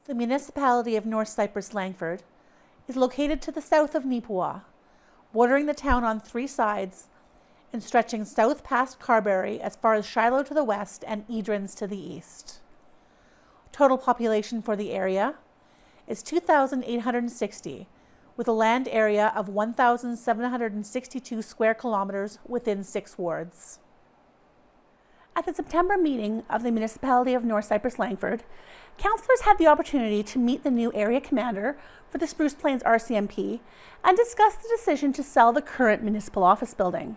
The municipality of North Cypress-Langford is located to the south of Neepawa, bordering the town on three sides and stretching south past Carberry as far as Shiloh to the west and Edrins to the east. Total population for the area is 2,860, with a land area of 1,762 square kilometers within 6 wards. At the September meeting of the Municipality of North Cypress-Langford, councillors had the opportunity to meet the new area commander for the Spruce Plains RCMP and discuss the decision to sell the current municipal office building.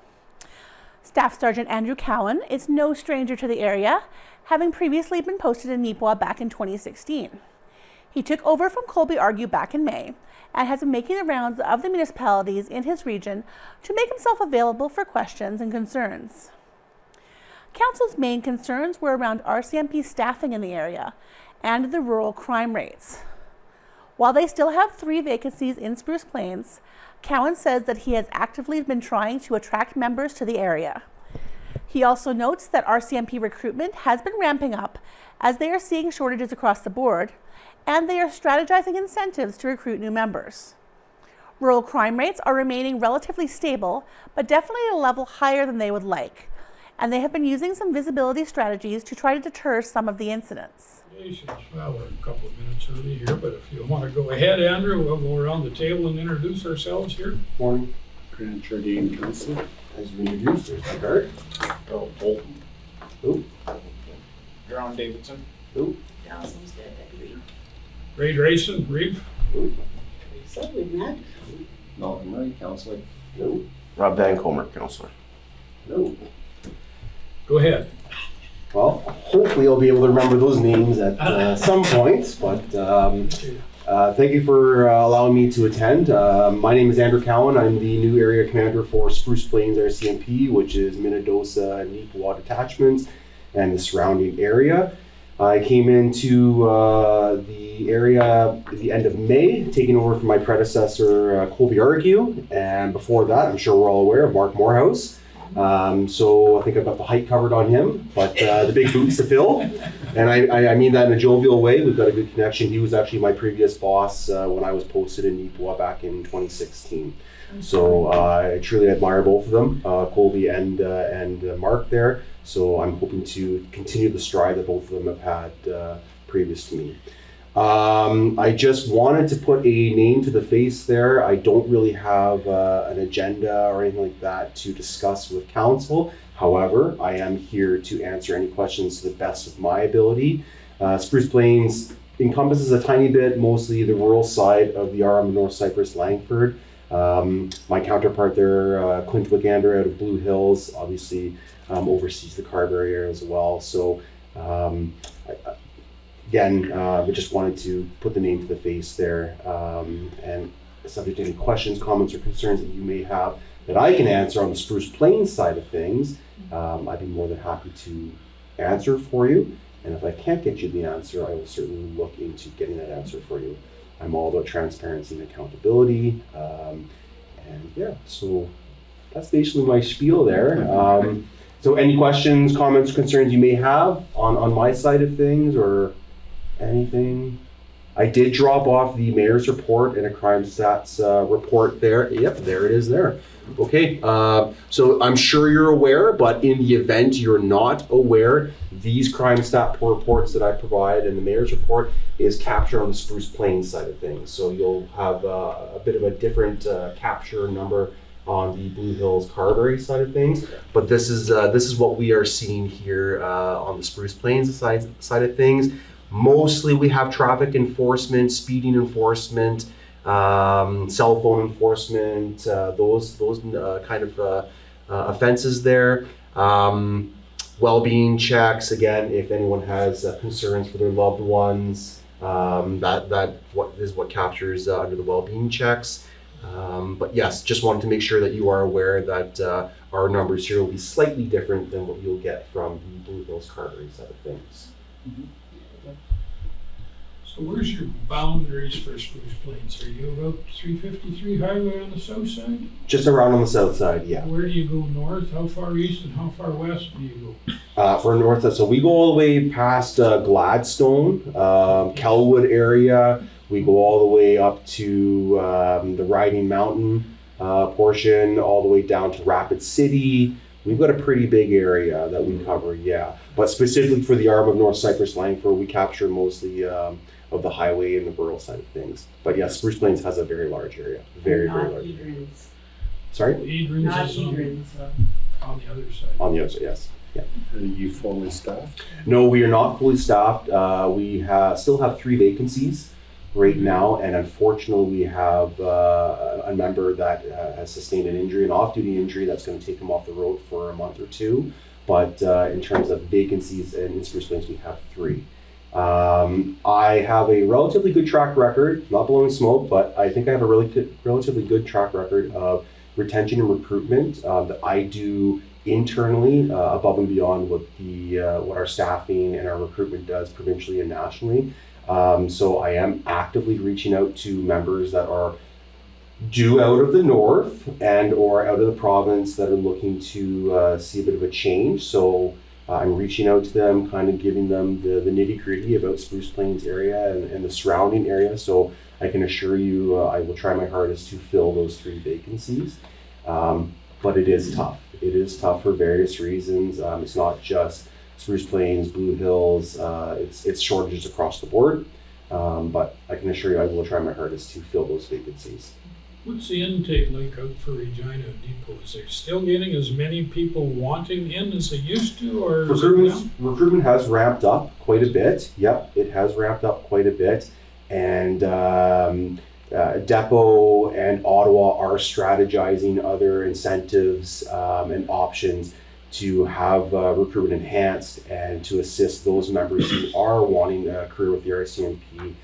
Staff Sergeant Andrew Cowan is no stranger to the area, having previously been posted in Neepawa back in 2016. He took over from Colby Argue back in May and has been making the rounds of the municipalities in his region to make himself available for questions and concerns. Council's main concerns were around RCMP staffing in the area and the rural crime rates. While they still have 3 vacancies in Spruce Plains, Cowan says that he has actively been trying to attract members to the area. He also notes that RCMP recruitment has been ramping up as they are seeing shortages across the board, and they are strategizing incentives to recruit new members. Rural crime rates are remaining relatively stable, but definitely at a level higher than they would like, and they have been using some visibility strategies to try to deter some of the incidents. Well, we're a couple of minutes early here, but if you want to go ahead, Andrew, we'll go around the table and introduce ourselves here. Morning. Grand Chair Dean Council. As we introduced, there's my guard. Oh, Bolton. Who? John Davidson. Who? Allison's dead, I believe. Ray Drayson, Reeve. Who? So we've met. Malcolm Murray, Councilor. No. Rob Van Comer, Councilor. No. Go ahead. Well, hopefully I'll be able to remember those names at some point, but thank you for allowing me to attend. My name is Andrew Cowan. I'm the new area commander for Spruce Plains RCMP, which is Minnedosa and Neepawa detachments and the surrounding area. I came into the area at the end of May, taking over from my predecessor, Colby Argue, and before that, I'm sure we're all aware of Mark Morehouse. So I think I've got the height covered on him, but the big boots to fill. And I mean that in a jovial way. We've got a good connection. He was actually my previous boss when I was posted in Neepawa back in 2016. So I truly admire both of them, Colby and Mark there. So I'm hoping to continue the stride that both of them have had previous to me. I just wanted to put a name to the face there. I don't really have an agenda or anything like that to discuss with council. However, I am here to answer any questions to the best of my ability. Spruce Plains encompasses a tiny bit, mostly the rural side of the RM North Cypress-Langford. My counterpart there, Clint Wigander out of Blue Hills, obviously oversees the Carberry area as well. So again, we just wanted to put the name to the face there, and subject to any questions, comments, or concerns that you may have that I can answer on the Spruce Plains side of things, I'd be more than happy to answer for you. And if I can't get you the answer, I will certainly look into getting that answer for you. I'm all about transparency and accountability, and yeah, so that's basically my spiel there. So any questions, comments, concerns you may have on my side of things or anything? I did drop off the mayor's report and a crime stats report there. Yep, there it is there. Okay, so I'm sure you're aware, but in the event you're not aware, these crime stat reports that I provide and the mayor's report is captured on the Spruce Plains side of things. So you'll have a bit of a different capture number on the Blue Hills Carberry side of things, but this is what we are seeing here on the Spruce Plains side of things. Mostly we have traffic enforcement, speeding enforcement, cell phone enforcement, those kind of offenses there. Well-being checks, again, if anyone has concerns for their loved ones, that what captures under the well-being checks. But yes, just wanted to make sure that you are aware that our numbers here will be slightly different than what you'll get from the Blue Hills Carberry side of things. So So where's your boundaries for Spruce Plains? Are you about 353 highway on the south side? Just around on the south side, yeah. Where do you go north? How far east and how far west do you For north, so we go all the way past Gladstone, Kelwood area. We go all the way up to the Riding Mountain portion, all the way down to Rapid City. We've got a pretty big area that we cover, yeah. But specifically for the arm of North Cypress-Langford, we capture mostly of the highway and the rural side of things. But yes, Spruce Plains has a very large area, very Not large. Edrins. Sorry? go? Not Edrins is Edrins. on the other side. On the other side, yes. Yeah. Are you fully staffed? No, we are not fully staffed. We still have 3 vacancies right now, and unfortunately, we have a member that has sustained an injury, an off-duty injury that's going to take him off the road for a month or 2. But in terms of vacancies in Spruce Plains, we have 3. I have a relatively good track record, not blowing smoke, but I think I have a relatively good track record of retention and recruitment that I do internally, above and beyond what our staffing and our recruitment does provincially and nationally. So I am actively reaching out to members that are due out of the north and or out of the province that are looking to see a bit of a change. So I'm reaching out to them, kind of giving them the nitty gritty about Spruce Plains area and the surrounding area. So I can assure you I will try my hardest to fill those 3 vacancies. But it is tough. It is tough for various reasons. It's not just Spruce Plains, Blue Hills, it's shortages across the board. But I can assure you I will try my hardest to fill those vacancies. What's the intake like out for Regina Depot? Is there still getting as many people wanting in as they used to, or is it down? Recruitment has ramped up quite a bit. Yep, it has ramped up quite a bit. And Depot and Ottawa are strategizing other incentives and options to have recruitment enhanced and to assist those members who are wanting a career with the RCMP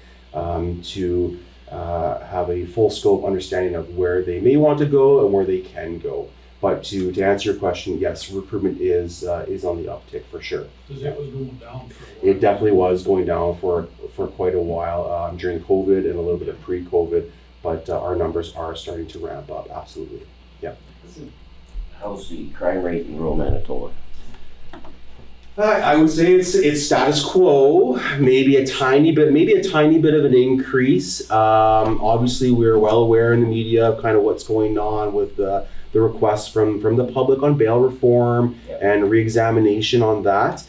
to have a full scope understanding of where they may want to go and where they can go. But to answer your question, yes, recruitment is on the uptick for sure. Because it was going down for a while. It definitely was going down for quite a while during COVID and a little bit of pre-COVID, but our numbers are starting to ramp up, absolutely. Yeah. How's the crime rate in rural Manitoba? I would say it's status quo, maybe a tiny bit of an increase. Obviously, we're well aware in the media of kind of what's going on with the requests from the public on bail reform and re-examination on that.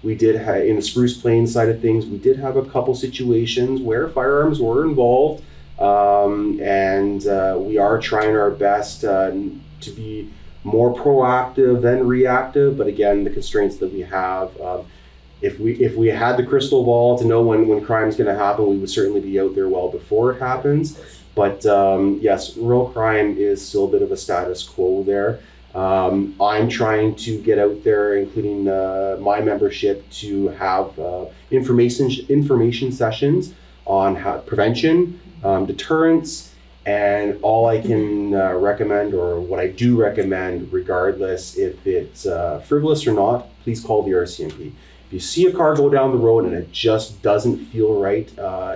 We did in the Spruce Plains side of things, we did have a couple situations where firearms were involved, and we are trying our best to be more proactive than reactive, but again, the constraints that we have, if we had the crystal ball to know when crime's going to happen, we would certainly be out there well before it happens. But yes, rural crime is still a bit of a status quo there. I'm trying to get out there, including my membership, to have information sessions on prevention, deterrence. And all I can recommend, or what I do recommend, regardless if it's frivolous or not, please call the RCMP. If you see a car go down the road and it just doesn't feel right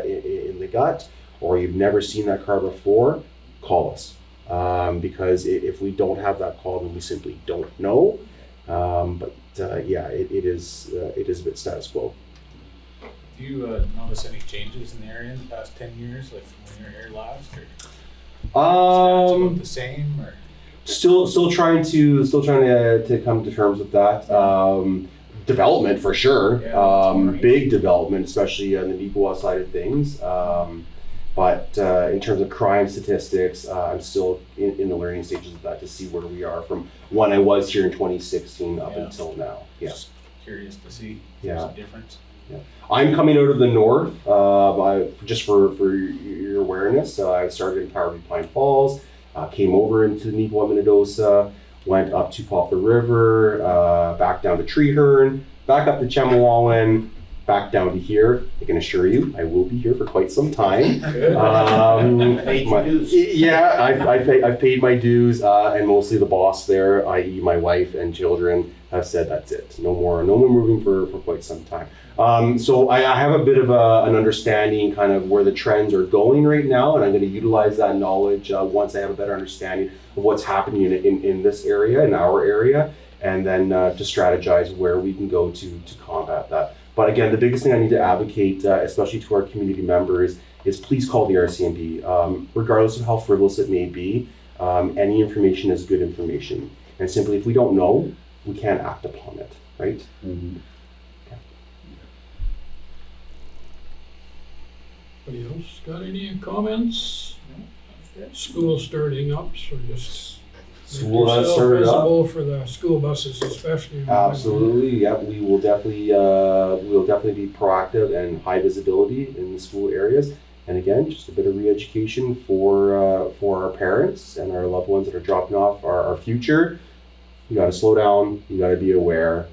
in the gut, or you've never seen that car before, call us. Because if we don't have that call, then we simply don't know. Yeah, it is a bit status quo. Do you notice any changes in the area in the past 10 years, like from when you were here last, or stats about the same, or still trying to come to terms with that. Development for sure, big development, especially on the Neepawa side of things. But in terms of crime statistics, I'm still in the learning stages of that to see where we are from when I was here in 2016 up until now. Yeah. Just curious to see if Yeah. there's a difference. Yeah. I'm coming out of the north. Just for your awareness, I started in Powerview Pine Falls, came over into Neepawa, Minnedosa, went up to Poplar River, back down to Treeherne, back up to Chemawawan, back down to here. I can assure you, I will be here for quite some time. Paid your dues. Yeah, I've paid my dues, and mostly the boss there, i.e. my wife and children, have said that's it. No more moving for quite some time. So I have a bit of an understanding kind of where the trends are going right now, and I'm going to utilize that knowledge once I have a better understanding of what's happening in this area, in our area, and then to strategize where we can go to combat that. But again, the biggest thing I need to advocate, especially to our community members, is please call the RCMP. Regardless of how frivolous it may be, any information is good information. And simply, if we don't know, we can't act upon it, right? Mhm. Anybody else got any comments? School starting up, so just School make has yourself started up. visible for the school buses especially. Absolutely, yep. We will definitely be proactive and high visibility in the school areas. And again, just a bit of re-education for our parents and our loved ones that are dropping off our future. You got to slow down. You got to be aware.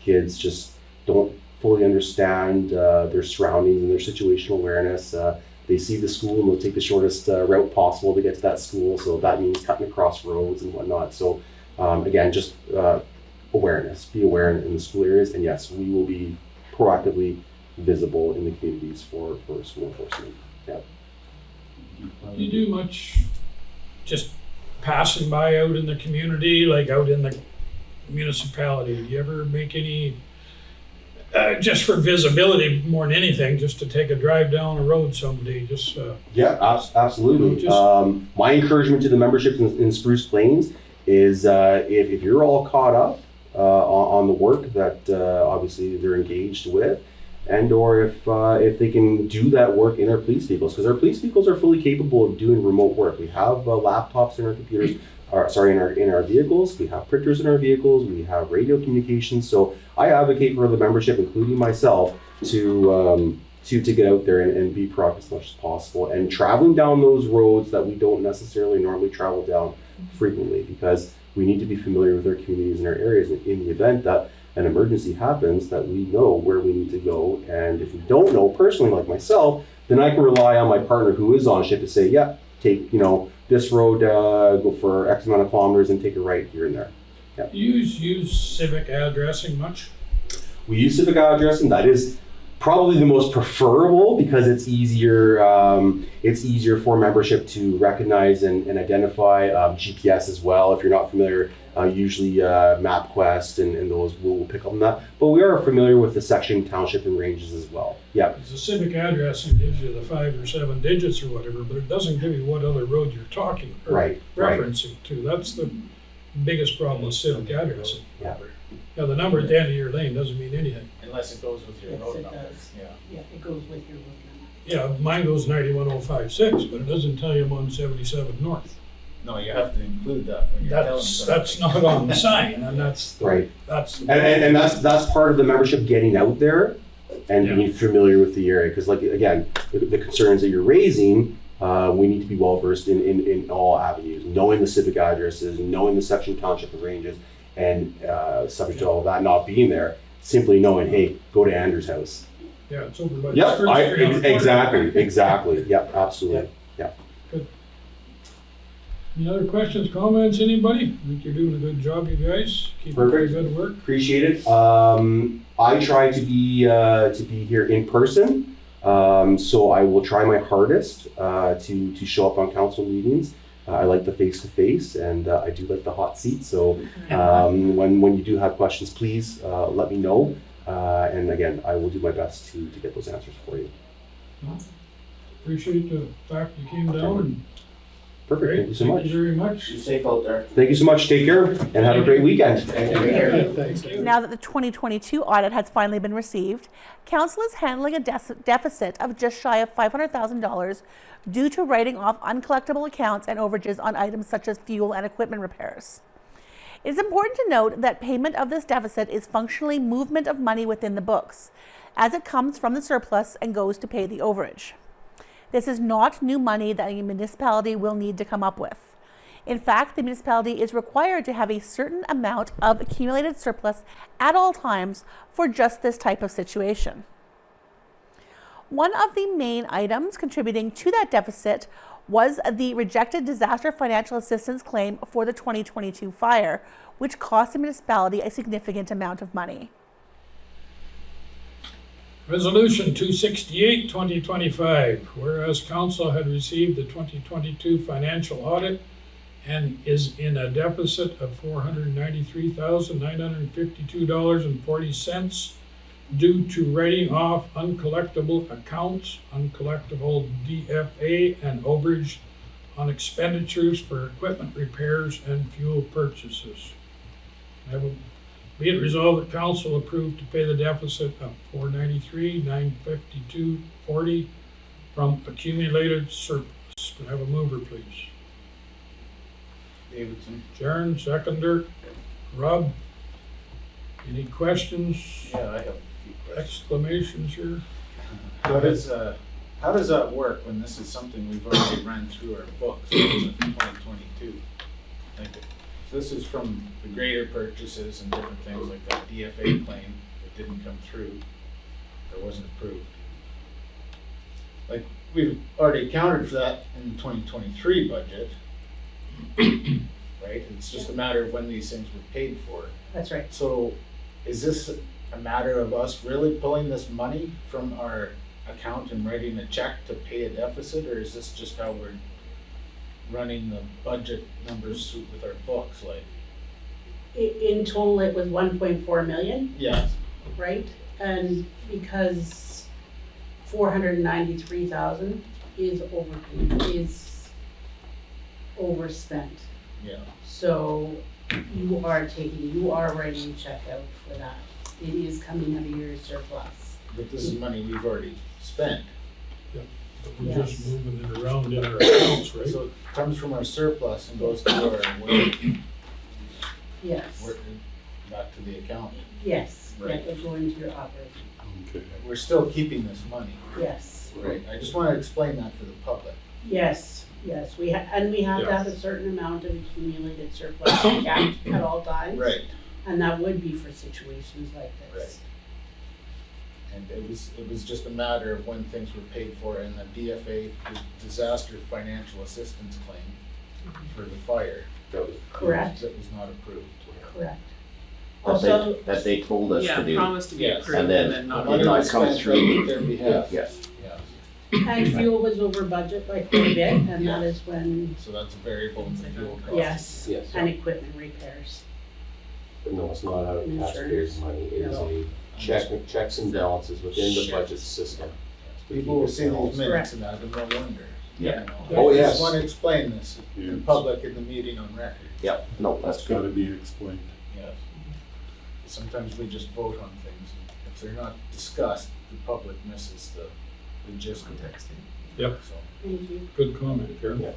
Kids just don't fully understand their surroundings and their situational awareness. They see the school and they'll take the shortest route possible to get to that school. So that means cutting across roads and whatnot. So again, just awareness. Be aware in the school areas. And yes, we will be proactively visible in the communities for school enforcement. Yeah. Do you do much just passing by out in the community, like out in the municipality? Do you ever make any, just for visibility more than anything, just to take a drive down a road someday, just Yeah, absolutely. My encouragement to the membership in Spruce Plains is if you're all caught up on the work that obviously they're engaged with, and or if they can do that work in our police vehicles, because our police vehicles are fully capable of doing remote work. We have laptops in our computers, in our vehicles. We have printers in our vehicles. We have radio communications. So I advocate for the membership, including myself, to get out there and be proactive as much as possible, and traveling down those roads that we don't necessarily normally travel down frequently, because we need to be familiar with our communities and our areas in the event that an emergency happens, that we know where we need to go. And if we don't know personally, like myself, then I can rely on my partner who is on shift to say, yeah, take this road, go for X amount of kilometers and take a right here and there. Yeah. do you use civic addressing much? We use civic addressing. That is probably the most preferable, because it's easier. It's easier for membership to recognize and identify GPS as well. If you're not familiar, usually MapQuest and those will pick up on that. But we are familiar with the section, township, and ranges as well. Yeah. Because the civic addressing gives you the 5 or 7 digits or whatever, but it doesn't give you what other road you're talking or Right. referencing to. That's the biggest problem with civic addressing. Yeah. Now, the number at the end of your lane doesn't mean anything. Unless it goes with your Yes, road it number. does. Yeah. Yeah, it goes with your road number. Yeah, mine goes 91056, but it doesn't tell you I'm on 77 North. No, you have to include that when you're telling That's not on the sign, and that's Right. that's the And that's part of the membership, getting out there and Yeah. being familiar with the area. Because, like, again, the concerns that you're raising, we need to be well versed in all avenues, knowing the civic addresses, knowing the section, township, and ranges, and subject to all of that not being there, simply knowing, hey, go to Andrew's house. yeah, it's over by Yep, the Spruce Tree on the corner. exactly. Yep, absolutely. Any other questions, comments, anybody? I think you're doing a good job, you guys. Keep up the Perfect. good work. Appreciate it. I try to be here in person, so I will try my hardest to show up on council meetings. I like the face-to-face, and I do like the hot seat. So when you do have questions, please let me know. And again, I will do my best to get those answers for you. Appreciate the fact you came down. And Perfect. great. Thank you so much. Thank you very much. Be safe out there. Thank you so much. Take care and have a great weekend. Thanks. Now that the 2022 audit has finally been received, Council is handling a deficit of just shy of $500,000 due to writing off uncollectible accounts and overages on items such as fuel and equipment repairs. It is important to note that payment of this deficit is functionally movement of money within the books, as it comes from the surplus and goes to pay the overage. This is not new money that a municipality will need to come up with. In fact, the municipality is required to have a certain amount of accumulated surplus at all times for just this type of situation. One of the main items contributing to that deficit was the rejected disaster financial assistance claim for the 2022 fire, which cost the municipality a significant amount of money. Resolution 268, 2025, whereas council had received the 2022 financial audit and is in a deficit of $493,952.40 due to writing off uncollectible accounts, uncollectible DFA, and overage on expenditures for equipment repairs and fuel purchases. Be it resolved that council approved to pay the deficit of $493,952.40 from accumulated surplus. Can I have a mover, please? Davidson. Jaren, seconder. Rob? Any questions, Yeah, I have a few questions. exclamations here? How does that work when this is something we've already run through our books for 2022? Like, if this is from the greater purchases and different things like that DFA claim that didn't come through, or wasn't approved. Like, we've already accounted for that in the 2023 budget, right? It's just a matter of when these things were paid for. That's right. So is this a matter of us really pulling this money from our account and writing a check to pay a deficit, or is this just how we're running the budget numbers with our books, like? In total, it was 1.4 million, Yeah, right? And because 493,000 is overspent. yeah. So you are writing a check out for that. It is coming out of your surplus. But this is money we've already spent. But we're just Yes. moving it around in our accounts, right? So it comes from our surplus and goes to our, Yes, back to the account. yes, yeah, Right. it'll go into your operating. Okay. We're still keeping this money. Yes, Right. I just want to explain that for the public. yes, we have to have a certain amount of accumulated surplus kept at all times. Right. And that would be for situations like this. And it was just a matter of when things were paid for, and the DFA, the disaster financial assistance claim for the fire. Correct, That was not approved. correct. That they told us Yeah, to do. promised to be Yes. approved And and then- then The not. money did not was come spent through. on their behalf. Yes. Yeah, And fuel was over budget by quite a bit, and that is when, so that's a variable in the fuel cost. yes, Yes. and equipment repairs. But no, it's not out of Insurance. taxpayers' money. It is No. a checks and balances within the budget system. People will see these minutes Correct. and that, and they'll wonder. Yeah. you know. Oh, I yes. just want to explain this in Yes. public in the meeting on record. Yep, no, that's It's gotta good. be explained. Yes. Sometimes we just vote on things. If they're not discussed, the public misses the gist of it. Yep, So, Thank you. good comment, Karen. Yeah.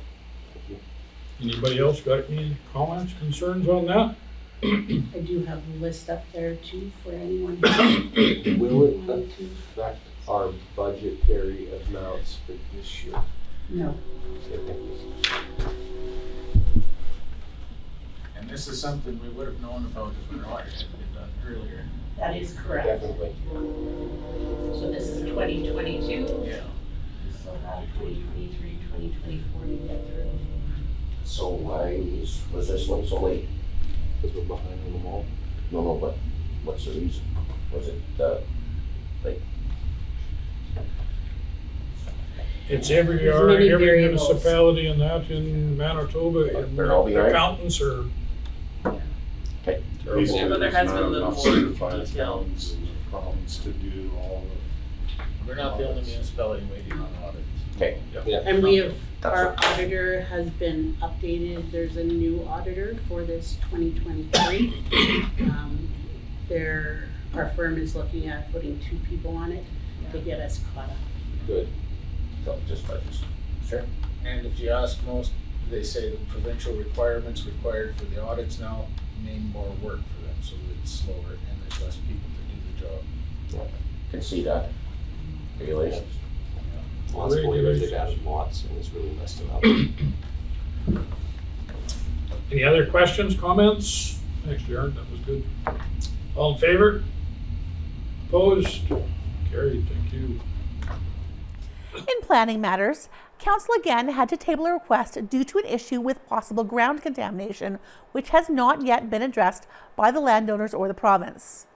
Anybody else got any comments, concerns on that? I do have a list up there too for anyone who Will it wanted to. affect our budgetary amounts for this year? No, and this is something we would have known about if our audit had been done earlier. that is correct. Definitely. So this is 2022. Yeah. So that 2023, 2024 to get through. So why was this one so late? Because we're behind on the wall. No, but what's the reason? Was it, like, It's every There's many every variables. municipality in that in Manitoba, and They're all behind? accountants are okay, terrible. Yeah, but there has been a little Not more enough certified detail. accountants in the province to do all We're not the only municipality waiting on audits. okay. And we have, That's our okay. auditor has been updated, there's a new auditor for this 2023. Our firm is looking at putting 2 people on it to get us caught up. Good. So just budgets. Sure. And if you ask most, they say the provincial requirements required for the audits now mean more work for them, so it's slower and there's less people to do the job. Can see that. Regulations. Lots of lawyers, they've Regulations. added lots, and it's really messed it up. Any other questions, comments? Thanks, Jared, that was good. All in favor? Opposed? Carried, thank you. In planning matters, Council again had to table a request due to an issue with possible ground contamination, which has not yet been addressed by the landowners or the province.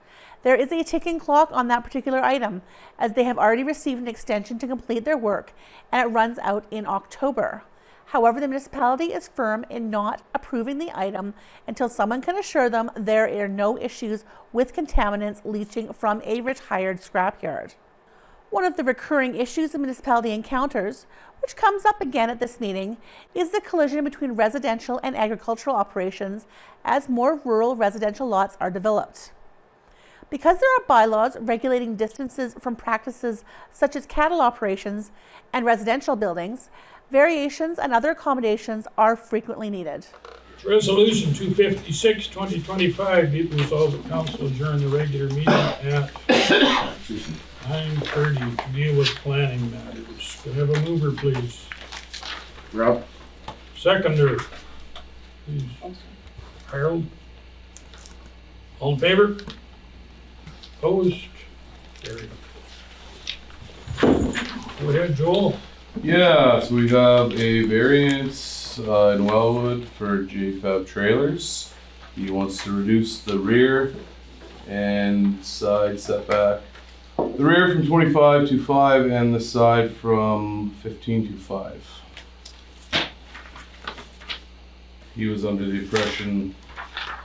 There is a ticking clock on that particular item, as they have already received an extension to complete their work, and it runs out in October. However, the municipality is firm in not approving the item until someone can assure them there are no issues with contaminants leaching from a retired scrapyard. One of the recurring issues the municipality encounters, which comes up again at this meeting, is the collision between residential and agricultural operations as more rural residential lots are developed. Because there are bylaws regulating distances from practices such as cattle operations and residential buildings, variations and other accommodations are frequently needed. Resolution 256, 2025, be it resolved that council adjourn the regular meeting at 9:30 to deal with planning matters. Could I have a mover, please? Rob? Seconder, please. Harold? All in favor? Opposed? Carried. Go ahead, Joel. Yeah, so we have a variance in Wellwood for JFAB trailers. He wants to reduce the rear and side setback. The rear from 25 to 5 and the side from 15 to 5. He was under the impression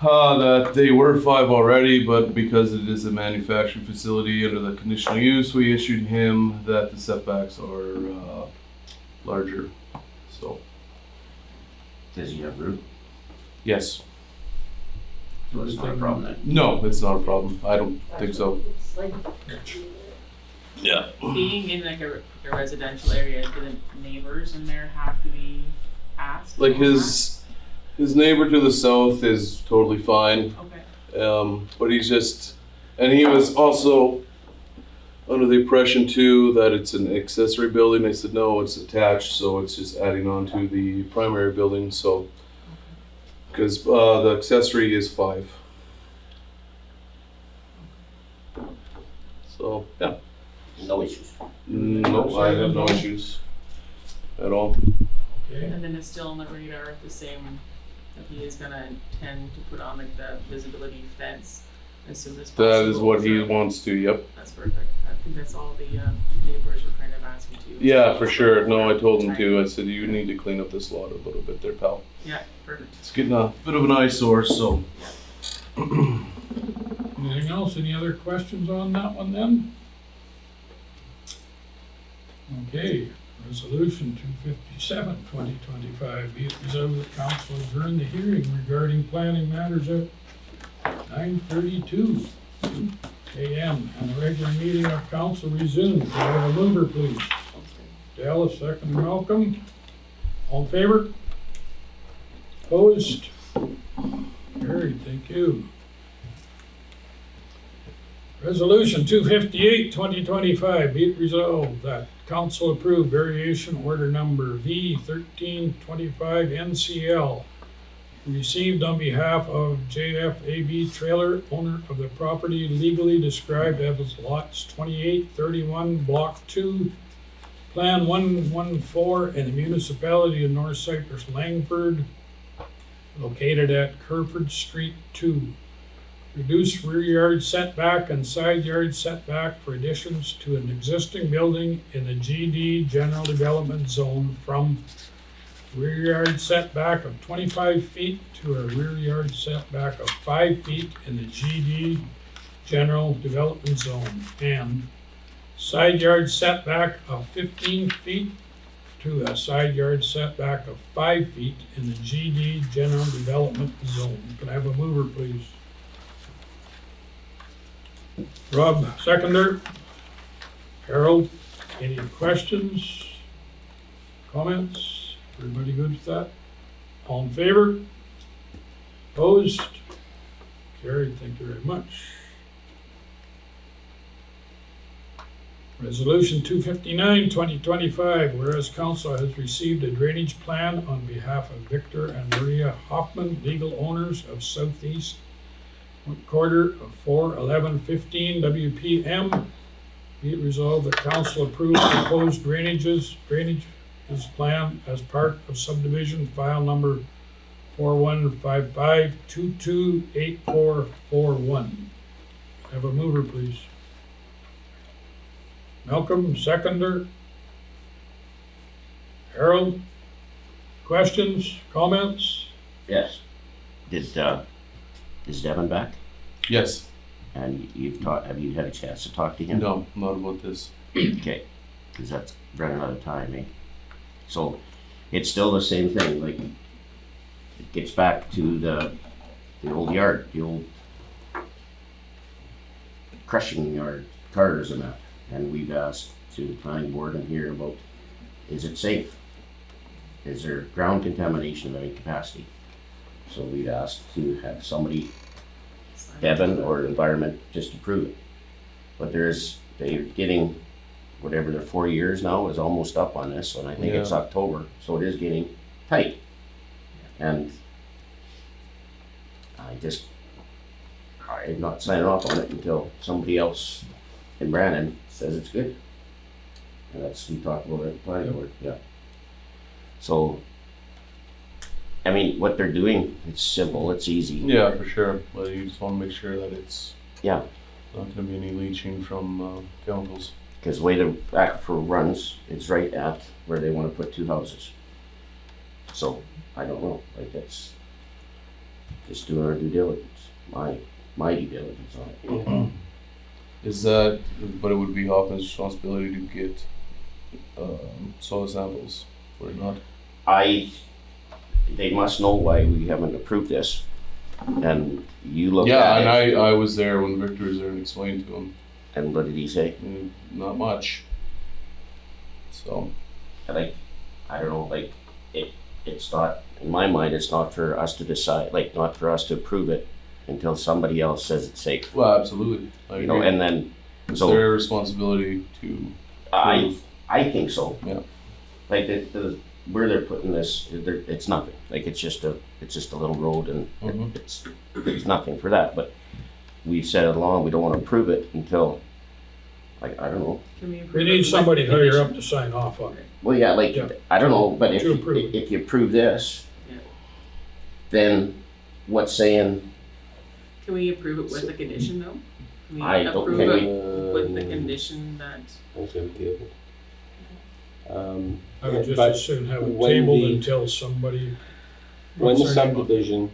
that they were 5 already, but because it is a manufacturing facility under the conditional use, we issued him that the setbacks are larger. So, Does he have room? yes. So it's not a problem then? No, it's not a problem. I don't think so. It's like Yeah. being in like a residential area, do the neighbors in there have to be asked? Like his neighbor to the south is totally fine. Okay. But he's just, and he was also under the impression too that it's an accessory building. I said, no, it's attached, so it's just adding on to the primary building, so, because the accessory is 5. So, yeah. No issues. No, I have no issues at all. Okay. And then it's still on the radar, the same, that he is gonna intend to put on like the visibility fence as soon as possible. That is what he So wants to, yep. That's perfect. I think that's all the neighbors were kind of asking too. Yeah, for sure. No, I told him to. I said, you need to clean up this lot a little bit there, pal. Yeah, perfect. It's getting a bit of an eyesore, so. Anything else? Any other questions on that one then? Okay, resolution 257, 2025, be it resolved that council adjourn the hearing regarding planning matters at 9:32 a.m. and the regular meeting of council resumed. Could I have a mover, please? Dallas, second Malcolm. All in favor? Opposed? Carried, thank you. Resolution 258, 2025, be it resolved that council approve variation order number V1325 NCL received on behalf of JFAB Trailer, owner of the property legally described as lots 28, 31, block 2, plan 114 in the municipality of North Cypress-Langford, located at Kerford Street 2. Reduce rear yard setback and side yard setback for additions to an existing building in the GD General Development Zone from rear yard setback of 25 feet to a rear yard setback of 5 feet in the GD General Development Zone, and side yard setback of 15 feet to a side yard setback of 5 feet in the GD General Development Zone. Can I have a mover, please? Rob, seconder. Harold, any questions, comments? Everybody good with that? All in favor? Opposed? Carried, thank you very much. Resolution 259, 2025, whereas council has received a drainage plan on behalf of Victor and Maria Hoffman, legal owners of Southeast quarter of 4/11/15 WPM. Be it resolved that council approves proposed drainages plan as part of subdivision file number 4155228441. Have a mover, please. Malcolm, seconder. Harold, questions, comments? Yes. Is Devin back? Yes. And have you had a chance to talk to him? No, not about this. Okay, because that's running out of time, eh? So, it's still the same thing, like, it gets back to the old yard, the old crushing yard, cars and that. And we've asked to the planning board in here about, is it safe? Is there ground contamination of any capacity? So we've asked to have somebody, Devin or environment, just to prove it. But they're getting, whatever their 4 years now is almost up on this, and I think it's October, so it is getting tight. And I'm not signing off on it until somebody else in Brandon says it's good. And that's, we talked about it at the planning board, yeah. So, I mean, what they're doing, it's simple, it's easy. Yeah, for sure. But you just want to make sure that it's Yeah, not going to be any leaching from chemicals. because the way the aquifer runs, it's right at where they want to put 2 houses. So, I don't know, like, that's just doing our due diligence, my due diligence on it. Is that, but it would be Hoffman's responsibility to get soil samples, or not? They must know why we haven't approved this, and you look Yeah, at and it, I was there when Victor was there and explained to him. and what did he say? Not much. So, Like, I don't know, like, it's not, in my mind, it's not for us to decide, like, not for us to approve it until somebody else says it's safe. well, absolutely. I You know, agree. and then, It's so their responsibility to I prove. think so. Yeah. Like, where they're putting this, it's nothing, like, it's just a little road, and Mhm. it's nothing for that, but we've said it along, we don't wanna approve it until, like, I don't know. Can we approve We it need with somebody the higher up condition? to sign off on it. Well, yeah, like, Yeah. I don't know, but To approve. if you approve this, Yeah. then what's saying, Can we approve it with the condition though? Can we I don't, approve can it we? with the condition that, I would just But as soon have it when tabled the- until somebody. When the puts their name up. subdivision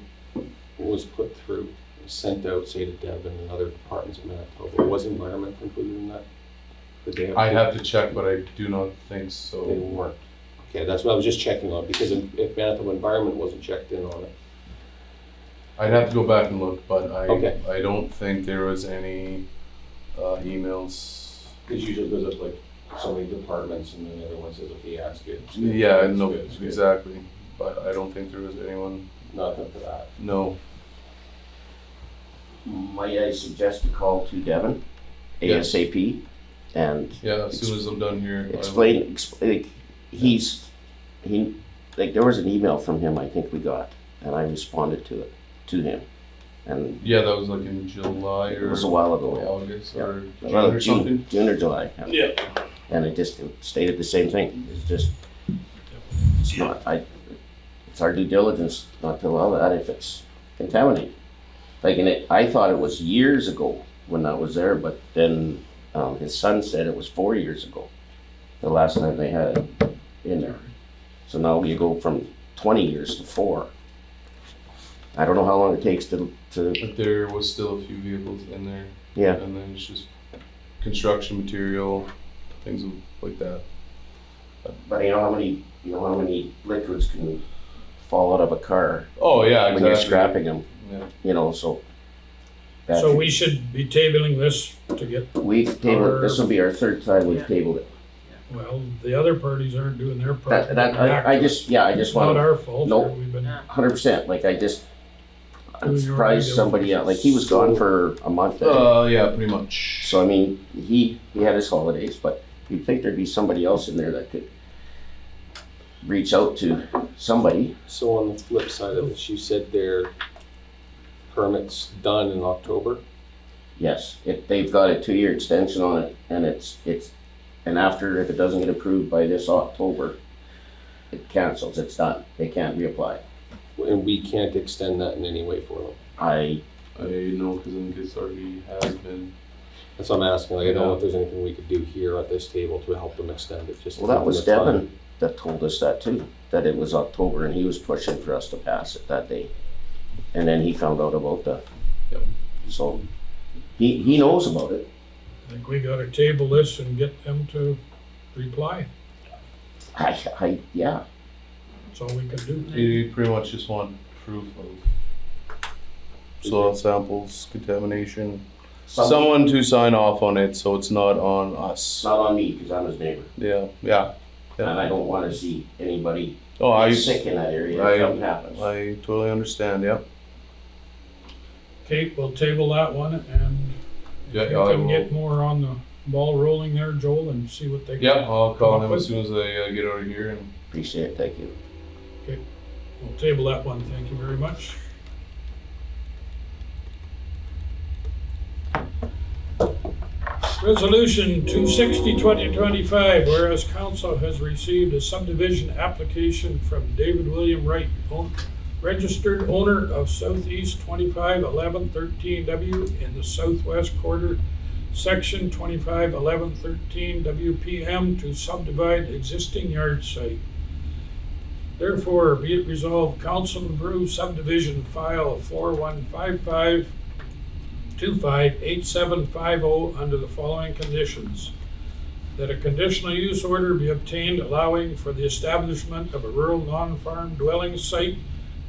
was put through, sent out, say to Devon and other departments in Manitoba, was environment included in that? Did they I have to check, but I do not think so. They weren't. Okay, that's what I was just checking on, because if Manitoba Environment wasn't checked in on it. I'd have to go back and look, but Okay. I don't think there was any emails. Because usually there's like so many departments and then everyone says, okay, yeah, it's good. It's good, Yeah, it's no, good, it's good. exactly. But I don't think there was anyone. Nothing for that. No. Might I suggest a call to Devon, Yes. ASAP, and Yeah, as soon as I'm done here. I will- explain, like, there was an email from him I think we got, and I responded to him. And Yeah, that was like in July it or was a while ago. August Yeah. or June Well, or something. June or July. Yeah. And it just stated the same thing. It's just, it's not, it's our due diligence not to allow that if it's contaminated. Like, I thought it was years ago when that was there, but then, his son said it was 4 years ago, the last time they had it in there. So now you go from 20 years to 4. I don't know how long it takes to But there was still a few vehicles in there. yeah. And then it's just construction material, things like that. But you know how many liquids can fall out of a car Oh, yeah, exactly. when you're scrapping them, Yeah. you know, so. So we should be tabling this to get, We've tabled, this will be our 3rd time we've Yeah. tabled it. well, the other parties aren't doing their part. I just It's not want our fault. Nope. We've been, 100%, like I'm Doing your surprised due somebody else, like he was gone for a month. Yeah, pretty much. So I mean, he had his holidays, but you'd think there'd be somebody else in there that could reach out to somebody. So on the flip side of it, you said their permit's done in October? Yes, they've got a 2-year extension on it, and and after, if it doesn't get approved by this October, it cancels, it's done. They can't reapply. And we can't extend that in any way for them? I know, because I think it's already has been. That's what I'm asking, like, I don't know if there's anything we could do here at this table to help them extend it, just. Well, that was Devin that told us that too, that it was October, and he was pushing for us to pass it that day. And then he found out about so he knows about it. I think we gotta table this and get them to reply. Yeah. That's all we can do. You pretty much just want proof of soil samples, contamination, someone to sign off on it, so it's not on us. Not on me, because I'm his neighbor. Yeah. And I don't want to see anybody Oh, sick in that area if something happens. I totally understand, yep. Okay, we'll table that one, and Yeah, if you I can will. get more on the ball rolling there, Joel, and see what they can. Yeah, I'll call come him up as soon as I get out of here and. Appreciate it, thank you. We'll table that one, thank you very much. Resolution 260, 2025, whereas council has received a subdivision application from David William Wright, registered owner of Southeast 251113W in the southwest quarter, section 251113 WPM, to subdivide existing yard site. Therefore, be it resolved, council approves subdivision file 4155258750 under the following conditions. That a conditional use order be obtained allowing for the establishment of a rural non-farm dwelling site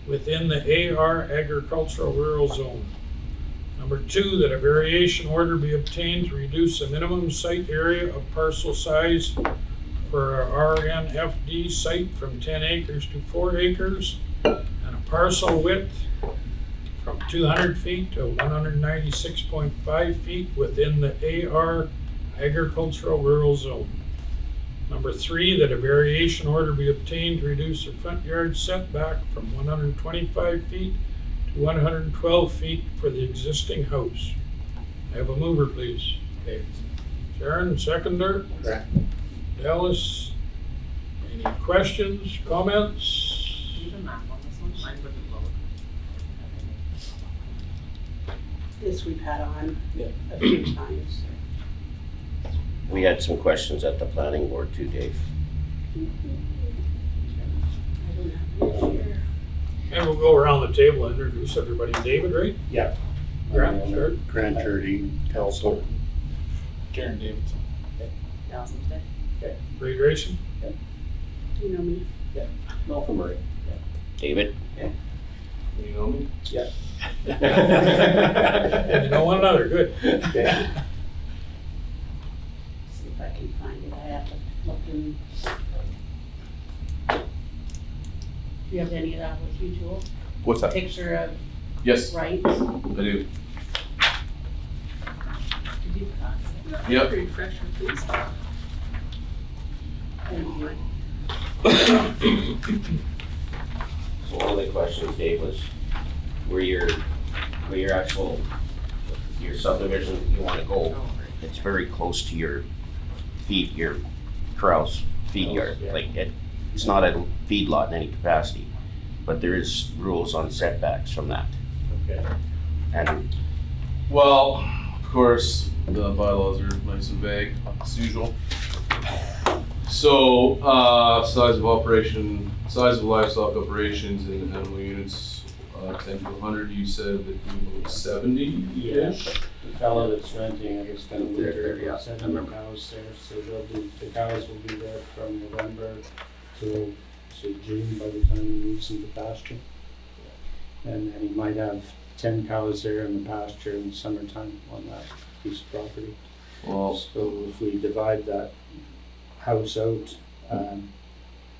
within the AR agricultural rural zone. Number 2, that a variation order be obtained to reduce the minimum site area of parcel size for our RNFD site from 10 acres to 4 acres, and a parcel width from 200 feet to 196.5 feet within the AR agricultural rural zone. Number 3, that a variation order be obtained to reduce the front yard setback from 125 feet to 112 feet for the existing house. I have a mover, please. David. Sharon, seconder. Correct. Dallas, any questions, comments? You can map on this one, mine wouldn't load. This we've had on Yeah. a few times. We had some questions at the planning board too, Dave. I don't have it here. And we'll go around the table and introduce everybody. David, right? Yeah. Grant, start. Grant Jurdy, council. Karen Davidson. Allison today. Ray Grayson. Do you know me? Malcolm Murray. David? You know me? Yeah. And you know one another, good. See if I can find it. I have to look in. Do you have any of that with you, Joel? What's that? Picture of Yes, Wright? I do. Did you pass it? Yep. Refresher, please. Thank you. So one of the questions, Dave, was where your actual, your subdivision you want to go, it's very close to your corral's feed yard. Like it's not a feed lot in any capacity, but there is rules on setbacks from that. Okay. And Well, of course, the bylaws are nice and vague, as usual. So, size of livestock operations in animal units, 10 to 100, you said that you were 70-ish? The fellow that's renting, I guess, gonna move There, there, yeah, I about 7 remember. cows there, so the cows will be there from November to, say, June by the time he moves into pasture. And he might have 10 cows there in the pasture in the summertime on that piece of property. Well, So if we divide that house out,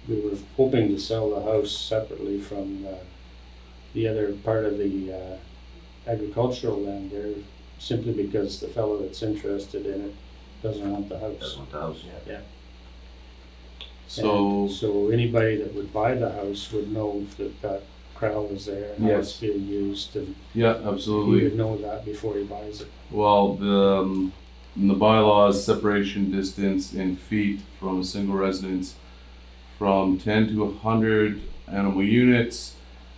we were hoping to sell the house separately from the other part of the agricultural land there, simply because the fellow that's interested in it doesn't want the house. Doesn't want the house, yeah. So, And so anybody that would buy the house would know that that corral is there and how it's Yes. being used, and yeah, he absolutely. would know that before he buys it. Well, in the bylaws, separation distance in feet from a single residence from 10 to 100 animal units,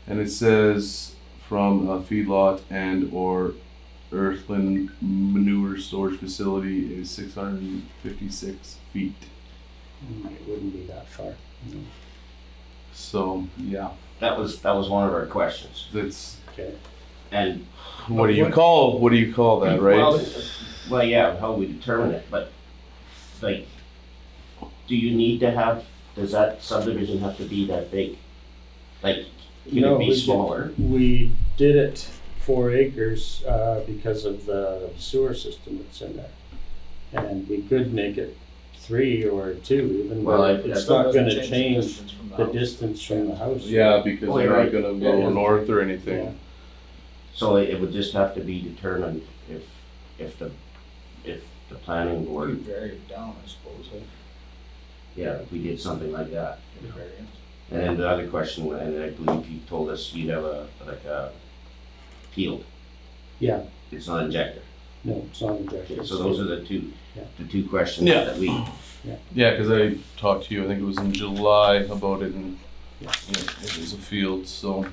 and it says from a feedlot and or earthland manure storage facility is 656 feet. It wouldn't be that far. No. So, yeah, That was one of our questions. that's, Okay. And what do you call that, right? Well, yeah, how we determine it, but like, do you need to have, does that subdivision have to be that big? Like, can No, it be we smaller? We did it 4 acres because of the sewer system that's in there. And we could make it 3 or 2 even, Well, but that it's Still not doesn't gonna the change distance from the house. distance from the house. Yeah, because Oh, they're you're not right. gonna Yeah, go yeah. north or Yeah. anything. So it would just have to be determined if the planning Or board, vary it down, I suppose, yeah, if we did something like that. the variance. And then the other question, and I believe you told us you'd have a field. Yeah, It's not injector. no, it's not objective. Okay, so those are the two questions Yeah. that we, Yeah, because I talked to you, I think it was in July about it, and Yeah. it was a field, so.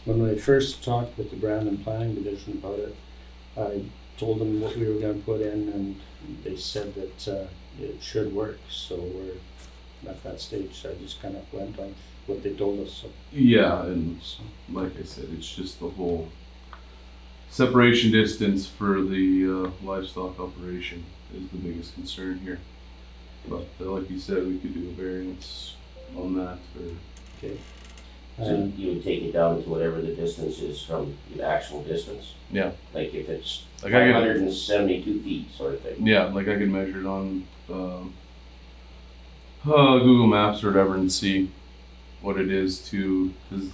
When we first talked with the Brandon Planning Division about it, I told them what we were gonna put in, and they said that it should work, so we're at that stage. I just kind of went on what they told us, so. Yeah, and like I said, it's just the whole separation distance for the livestock operation is the biggest concern here. But like you said, we could do a variance on that, or Okay. so you would take it down to whatever the distance is from the actual distance. Yeah. Like if it's like I could, 572 feet sort of thing. yeah, like I could measure it on Google Maps or whatever and see what it is to. 'Cause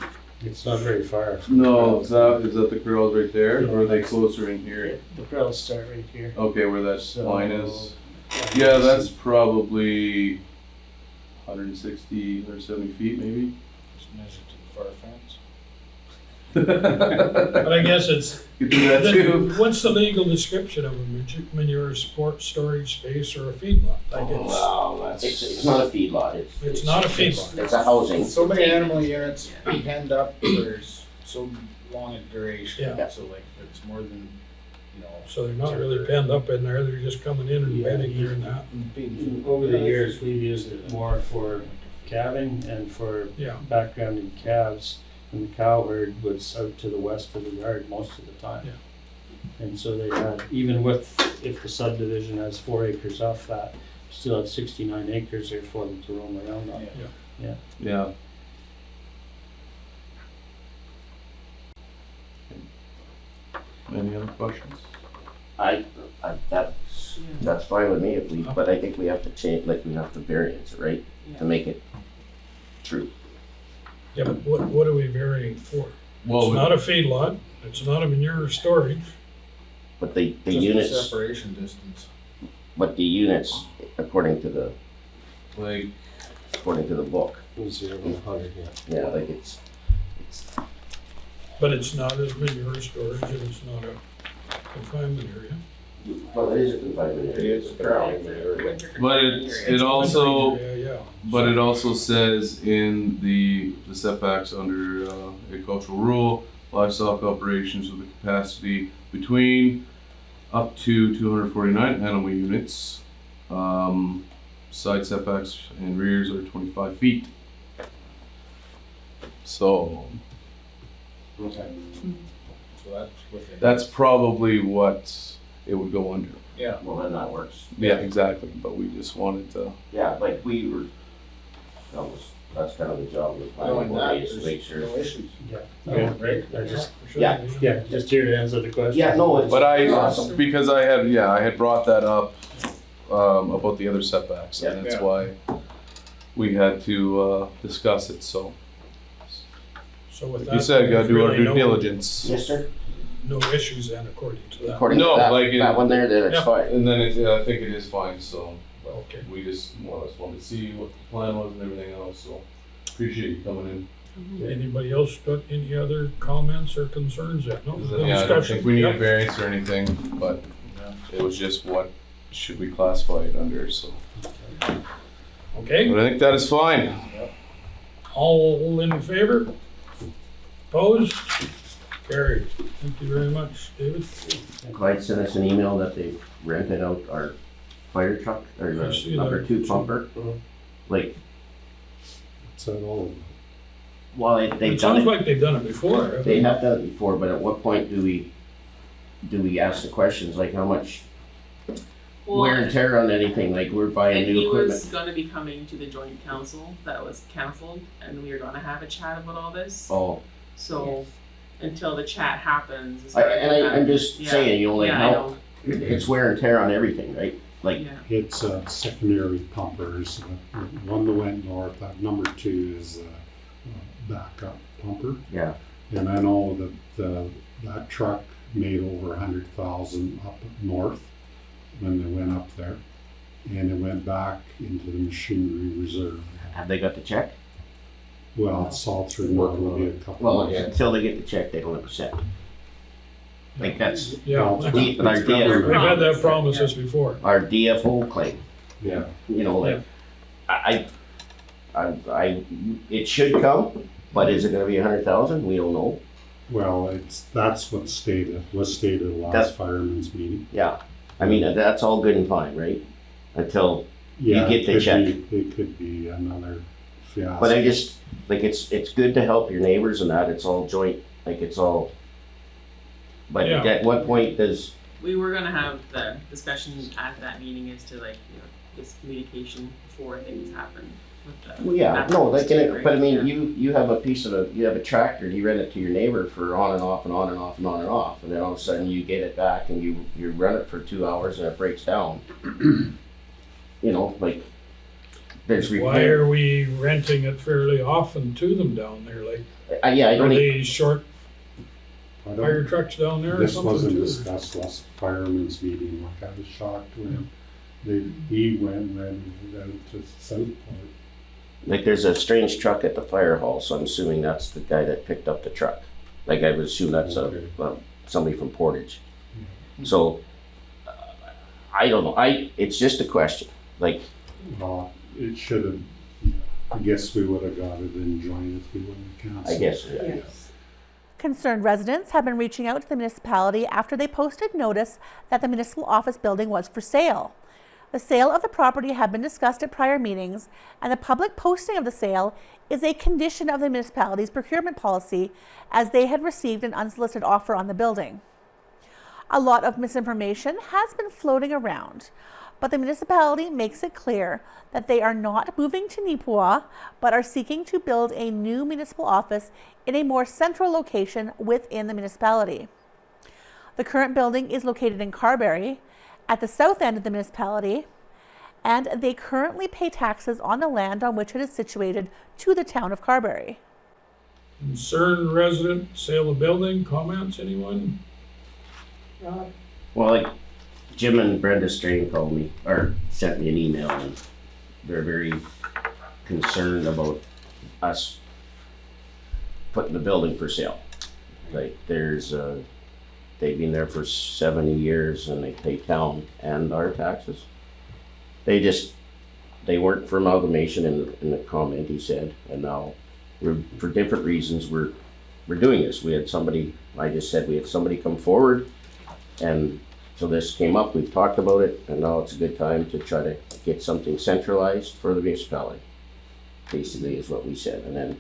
It's not very far. from no, the is that the corrals right there, or are they closer in here? The corrals start right here. Okay, where that So, line is. Yeah, that's probably 160, 170 feet, maybe. Just measure to the far fence. But I guess it's, Could do that too. what's the legal description of a manure storage space or a feedlot? Like it's, Wow, that's. It's not a feedlot. It's not a feedlot. It's a housing. So many animal units penned up for so long a duration. Yeah. So like if it's more than, you know. So they're not really penned up in there, they're just coming in and Yeah. bedding here and that. Over the years, we've used it more for calving and for Yeah. background in calves, and the cow herd was out to the west of the yard most of the time. Yeah. And so they had, even with, if the subdivision has 4 acres off that, still have 69 acres there for them to roam around on. Yeah. Any other questions? That's fine with me if we, but I think we have to change, like we have to variance it, right? To make it true. Yeah, but what are we varying for? Well, It's not a feedlot, it's not a manure storage. But the Just the units, separation distance. but the units, according to the like, book, 0 to 100, yeah. yeah, like it's, But it's not a manure storage and it's not a confinement area. well, it is a confinement area. It's a corral. but it also, Yeah. but it also says in the setbacks under agricultural rule, livestock operations with a capacity between up to 249 animal units. Side setbacks and rears are 25 feet. So Okay. So that's within. that's probably what it would go under. Yeah. Well, then that works. Yeah, exactly. But we just wanted to. Yeah, like we were, that's kind of the job of the planning Knowing board, that, is to make sure. no issues. Yeah. Yeah, right? I just, Yeah. yeah, just here to answer the question. Yeah, no, it's. But it's awesome. because I had brought that up about the other setbacks, and that's Yeah. why we had to discuss it. So So with like that. you said, gotta there's do our really due no- diligence. Yes, sir. no issues then according to that. According to No, that, like that one there, then it's Yeah. fine. And then I think it is fine, so Okay. we just more or less wanted to see what the plan was and everything else, so appreciate you coming in. Anybody else got any other comments or concerns yet? No? Yeah, I don't think we need a Yep. variance or anything, but it was just what should we classify it under, so. Okay, But I think that is fine. all in favor? Opposed? Carried. Thank you very much, David. Clyde sent us an email that they rented out our fire truck, or I see the number that. 2 pumper. Like, It's at all. well, they've It done sounds it, like they've done it before. haven't they have done it before, but at what point do we ask the questions, like how much wear and tear on anything, like we're buying And new he equipment? was gonna be coming to the joint council that was canceled, and we were gonna have a chat about all this. Oh, So, until the chat happens. it's I'm just yeah. saying, you know, like Yeah, I how, know, it's wear and tear on everything, right? Like, yeah. It's secondary pumpers. One that went north, that number 2 is a backup pumper. yeah, And I know that that truck made over 100,000 up north when they went up there. And it went back into the machinery reserve. have they got the check? Well, it's all through, will be a couple Well, of months. until they get the check, they don't have a cent. Like, that's Yeah, Well, we've the idea, had that promises before. our DFO claim, Yeah. you know, like, it should come, but is it gonna be 100,000? We don't know. Well, that's what was stated at That's- last fireman's meeting. Yeah, I mean, that's all good and fine, right? Until, Yeah, get the check. It could be another fiasco. but I just, like, it's good to help your neighbors and that, it's all joint, like, it's all. But Yeah. at what point does, We were gonna have the discussion at that meeting as to like, this communication before things happen with the. well, yeah, no, like, right? but I mean, Yeah. you have you have a tractor, you rent it to your neighbor for on and off and on and off and on and off, and then all of a sudden you get it back and you run it for 2 hours and it breaks down. You know, like, there's Why repair. are we renting it fairly often to them down there? Like, Yeah, I are don't, they short I don't- fire trucks down there or This something wasn't too? discussed last fireman's meeting, like I was shocked when he went and rented it out to Southport. like, there's a strange truck at the fire hall, so I'm assuming that's the guy that picked up the truck. Like, I would assume that's Okay. somebody from Portage. So, I don't know, it's just a question, like, It should have, I guess we would have got it in joint if we wouldn't have canceled. I guess, Yes. Concerned residents have been reaching out to the municipality after they posted notice that the municipal office building was for sale. The sale of the property had been discussed at prior meetings, and the public posting of the sale is a condition of the municipality's procurement policy, as they had received an unsolicited offer on the building. A lot of misinformation has been floating around, but the municipality makes it clear that they are not moving to Nipawa, but are seeking to build a new municipal office in a more central location within the municipality. The current building is located in Carberry, at the south end of the municipality, and they currently pay taxes on the land on which it is situated to the town of Carberry. Concerned resident, sale of building, comments, anyone? Rob? well, like, Jim and Brenda Strain called me, or sent me an email, and they're very concerned about us putting the building for sale. Like, they've been there for 70 years and they pay town and our taxes. They weren't for amalgamation in the comment, he said, and now for different reasons we're doing this. I just said we had somebody come forward, and so this came up, we've talked about it, and now it's a good time to try to get something centralized for the municipality, basically is what we said. And then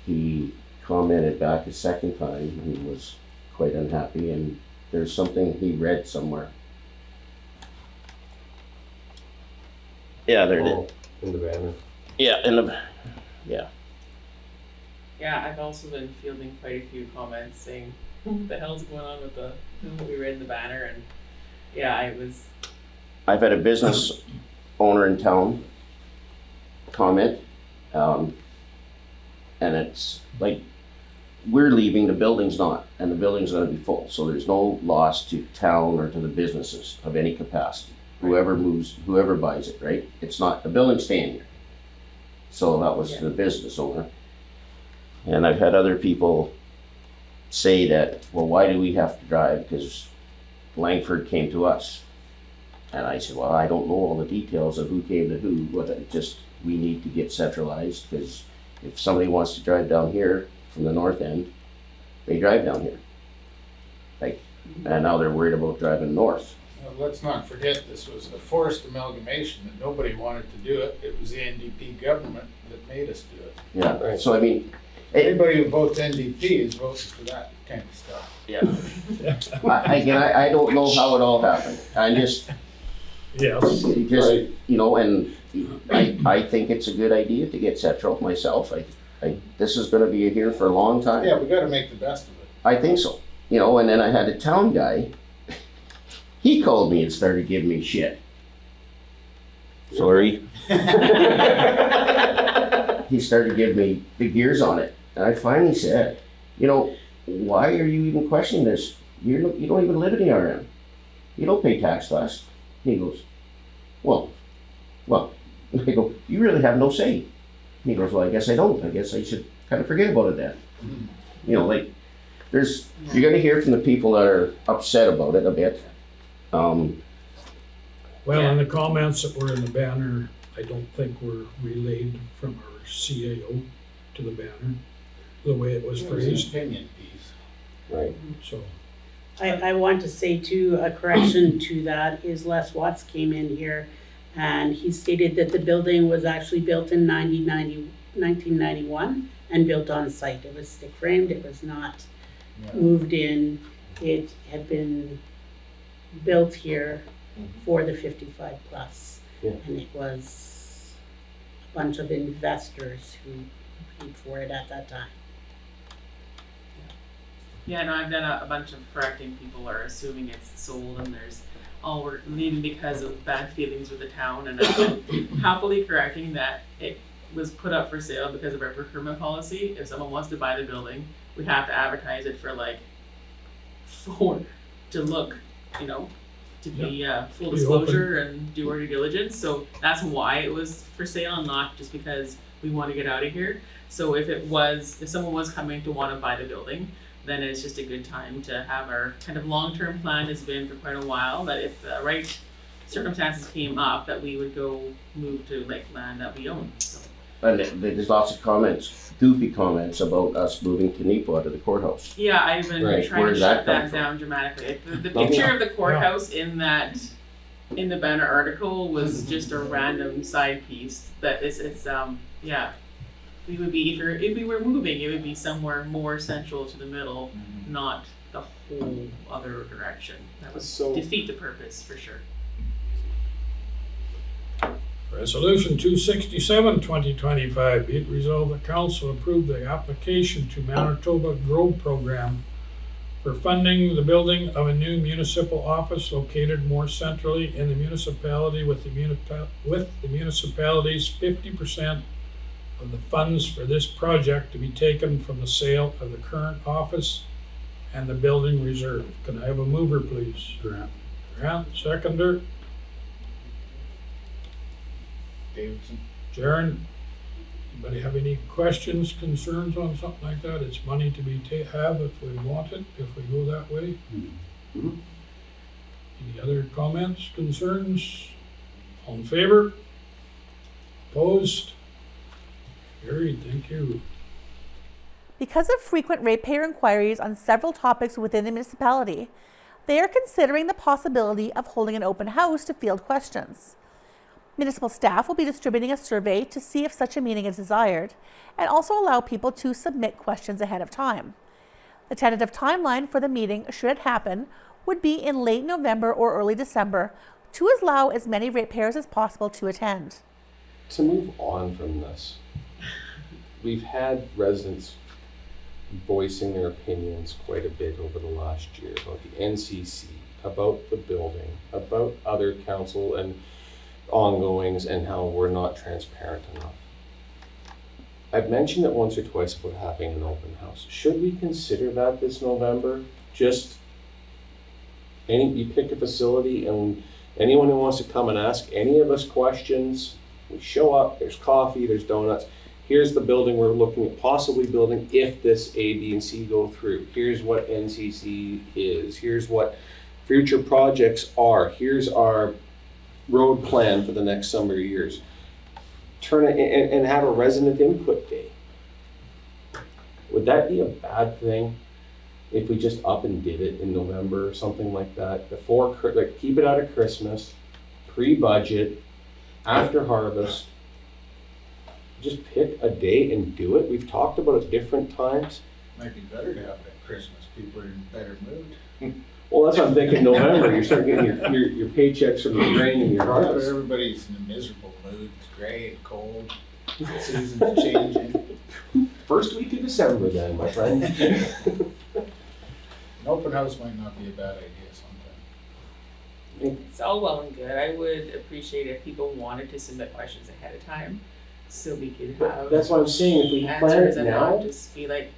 he commented back a second time and was quite unhappy, and there's something he read somewhere. Yeah, there it is. In the banner. Yeah, Yeah, I've also been fielding quite a few comments saying, what the hell's going on with what we read in the banner, and yeah, I've had a business owner in town comment, and it's like, we're leaving, the building's not, and the building's gonna be full, so there's no loss to town or to the businesses of any capacity. Whoever moves, whoever buys it, right? It's not, the building's staying here. So that was the business owner. And I've had other people say that, well, why do we have to drive? Because Langford came to us. And I said, well, I don't know all the details of who came to who, but it just, we need to get centralized, because if somebody wants to drive down here from the north end, they drive down here. Like, and now they're worried about driving north. Well, let's not forget, this was a forced amalgamation, that nobody wanted to do it. It was the NDP government that made us do it. Yeah, Right. so I mean, Anybody who votes NDP is voting for that kind of stuff. I don't know how it all happened. I just, Yes. Right. you know, and I think it's a good idea to get central myself. This is gonna be here for a long time. Yeah, we gotta make the best of it. I think so. You know, and then I had a town guy, he called me and started giving me shit. Sorry. He started giving me big ears on it. And I finally said, you know, why are you even questioning this? You don't even live in the RM. You don't pay tax to us. He goes, well. I go, you really have no say. And he goes, well, I guess I don't. I guess I should kind of forget about it then. You know, like, you're gonna hear from the people that are upset about it a bit. Well, and the comments that were in the banner, I don't think were relayed from our CAO to the banner, the way it was It was an phrased, opinion piece. Right. so. I want to say too, a correction to that is Les Watts came in here and he stated that the building was actually built in 1991 and built on site. It was stick framed, it was not moved in. It had been built here for the 55 plus. Yeah. And it was a bunch of investors who paid for it at that time. Yeah, no, I've done a bunch of correcting. People are assuming it's sold and there's all we're leaving because of bad feelings with the town, and I'm happily correcting that it was put up for sale because of our procurement policy. If someone wants to buy the building, we have to advertise it for to look, you know, to be full Be disclosure and do our due diligence. So that's why it was for sale, and not just because we want to get out of here. So if someone was coming to want to buy the building, then it's just a good time to have our kind of long-term plan has been for quite a while, that if the right circumstances came up, that we would go move to like land that we own. So. And there's lots of comments, goofy comments about us moving to Neepawa to the courthouse. Yeah, I've been Right. trying Where to does shut that come that from? down dramatically. The Oh, picture yeah. of the courthouse in the banner article was just a random side piece. That it's yeah. We would be if we were moving, it would be somewhere more central to the middle, not the whole other direction. That would So- defeat the purpose for sure. Resolution 267, 2025, be it resolved that council approve the application to Manitoba Grove Program for funding the building of a new municipal office located more centrally in the municipality with the municipality's 50% of the funds for this project to be taken from the sale of the current office and the building reserve. Can I have a mover, please? Grant, seconder. Davidson. Jaren, anybody have any questions, concerns on something like that? It's money to be have if we want it, if we go that way. Mhm. Any other comments, concerns? All in favor? Opposed? Carried, thank you. Because of frequent ratepayer inquiries on several topics within the municipality, they are considering the possibility of holding an open house to field questions. Municipal staff will be distributing a survey to see if such a meeting is desired, and also allow people to submit questions ahead of time. The tentative timeline for the meeting, should it happen, would be in late November or early December to allow as many ratepayers as possible to attend. To move on from this, we've had residents voicing their opinions quite a bit over the last year about the NCC, about the building, about other council and ongoings, and how we're not transparent enough. I've mentioned it once or twice about having an open house. Should we consider that this November? Just you pick a facility and anyone who wants to come and ask any of us questions, we show up, there's coffee, there's donuts. Here's the building we're looking at possibly building if this A, B, and C go through. Here's what NCC is. Here's what future projects are. Here's our road plan for the next summer years. Turn it and have a resident input day. Would that be a bad thing if we just up and did it in November or something like that? Before, like, keep it out of Christmas, pre-budget, after harvest. Just pick a day and do it. We've talked about it different times. Might be better to have it at Christmas, people are in a better mood. Well, that's what I'm thinking. November, you start getting your paychecks from the grain and your Yeah, but harvest. everybody's in a miserable mood, it's gray and cold, season's changing. First week of December, then, my friend. An open house might not be a bad idea sometimes. It's all well and good. I would appreciate if people wanted to submit questions ahead of time, so we could have That's what I'm saying. If we plan answers it and now, not just be like,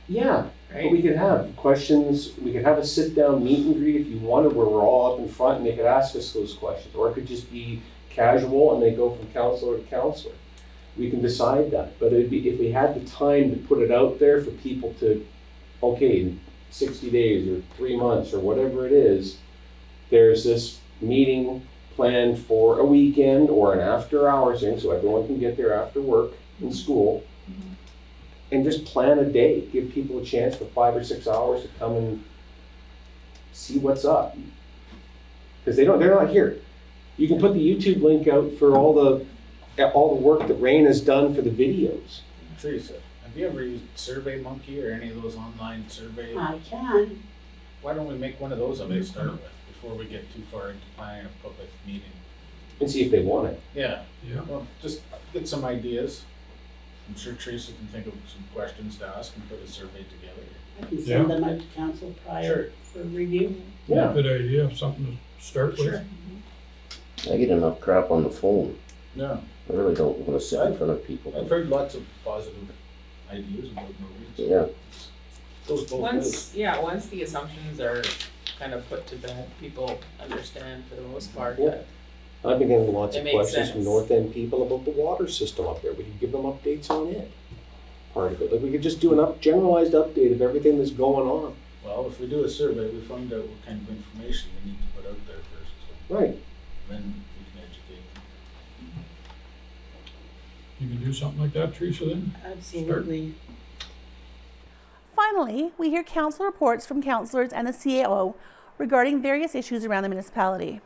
yeah. But right? we could have questions, we could have a sit-down meet and greet if you wanted, where we're all up in front and they could ask us those questions. Or it could just be casual and they go from counselor to counselor. We can decide that. But it'd be, if we had the time to put it out there for people to, okay, in 60 days or 3 months or whatever it is, there's this meeting planned for a weekend or an after-hours thing, so everyone can get there after work and school. And just plan a day, give people a chance for 5 or 6 hours to come and see what's up. Because they're not here. You can put the YouTube link out for all the work that Rain has done for the videos. Teresa, have you ever used SurveyMonkey or any of those online survey? I can. Why don't we make one of those to start with, before we get too far into planning a public meeting? And see if they want it. Yeah, Yeah. well, just get some ideas. I'm sure Teresa can think of some questions to ask and put a survey together. I can send them out to council prior for review. Yeah. Good idea, something to start with. I get enough crap on the phone. Yeah, I really don't want to sit in front of people. I've heard lots of positive ideas about Norwegian. Yeah. Goes both ways. Once the assumptions are kind of put to bed, people understand for the most part Yeah. that I've been getting lots It of makes questions from sense. North End people about the water system up there. We could give them updates on it. Part of it. Like we could just do an generalized update of everything that's going on. Well, if we do a survey, we find out what kind of information we need to put out there first, so Right. then we can educate them. You can do something like that, Teresa, then? Absolutely. Finally, we hear council reports from councillors and the CAO regarding various issues around the municipality.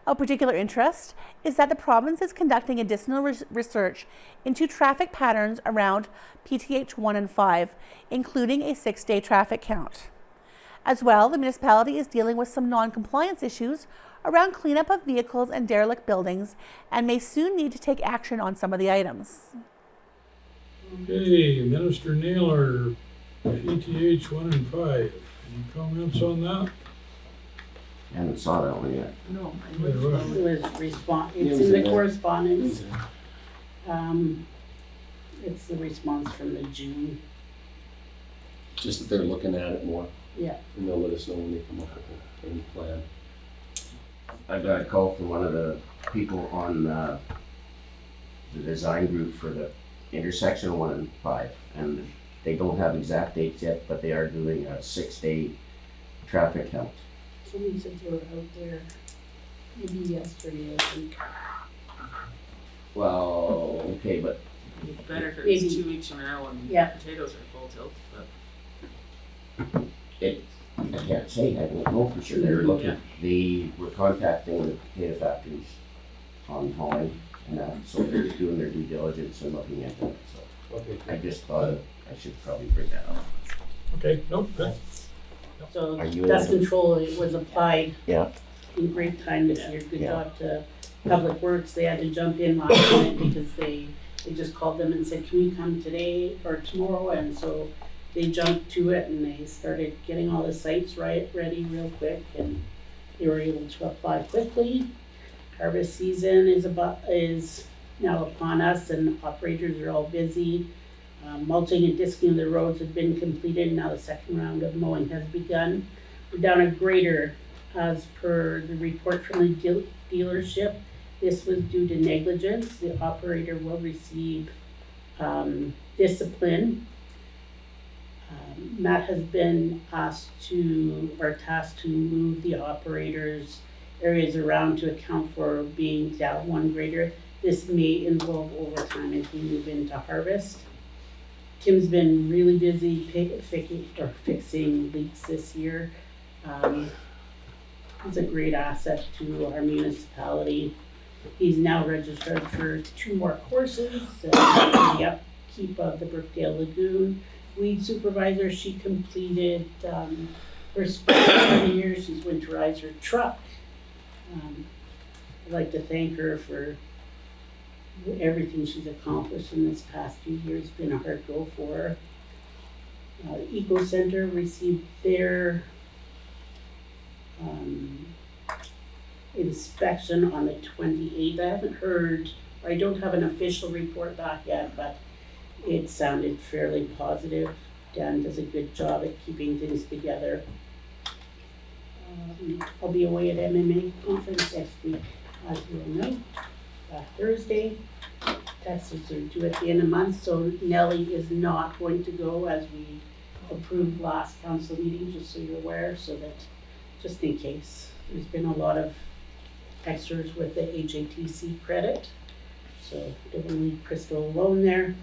Of particular interest is that the province is conducting additional research into traffic patterns around PTH 1 and 5, including a 6-day traffic count. As well, the municipality is dealing with some non-compliance issues around cleanup of vehicles and derelict buildings and may soon need to take action on some of the items. Okay, Minister Naylor, PTH 1 and 5. Any comments on that? I haven't saw that one yet. no, Yeah, It right. was It it's was in in the there. correspondence. It's the response from the June. Just that they're looking at it more. Yeah. And they'll let us know when they come up with any plan. I got a call from one of the people on the design group for the intersection 1 and 5. And they don't have exact dates yet, but they are doing a 6-day traffic count. Somebody said they were out there maybe yesterday, I think. Well, okay, but it'd be better if it Maybe. was 2 weeks from now when Yeah. potatoes are full tilt, but I can't say, I don't know for sure. They were looking, Yeah. they were contacting the potato factories on hauling and that, so they're doing their due diligence and looking at that, so. Okay. I just thought I should probably bring that up. Okay, nope, good. So Are you dust able to- control, it was applied Yeah. in great time this year. Good Yeah. job to Public Works. They had to jump in last minute because they just called them and said, can we come today or tomorrow? And so they jumped to it and they started getting all the sites ready real quick, and they were able to apply quickly. Harvest season is now upon us, and operators are all busy Mulching and disking of the roads have been completed. Now the second round of mowing has begun. We're down a grader as per the report from the dealership. This was due to negligence. The operator will receive discipline. Matt has been tasked to move the operator's areas around to account for being down one grader. This may involve overtime as we move into harvest. Tim's been really busy fixing leaks this year. He's a great asset to our municipality. He's now registered for 2 more courses, the upkeep of the Brookdale Lagoon. Weed supervisor, she completed her spring 7 years. She's winterized her truck. I'd like to thank her for everything she's accomplished in this past few years. It's been a hard go for her. Eco Center received their inspection on the 28th. I haven't heard, or I don't have an official report back yet, but it sounded fairly positive. Dan does a good job at keeping things together. I'll be away at MMA conference next week, as you all know, Thursday. Taxes are due at the end of the month, so Nellie is not going to go as we approved last council meeting, just so you're aware, so that, just in case. There's been a lot of extras with the HATC credit, so don't want to leave Crystal alone there.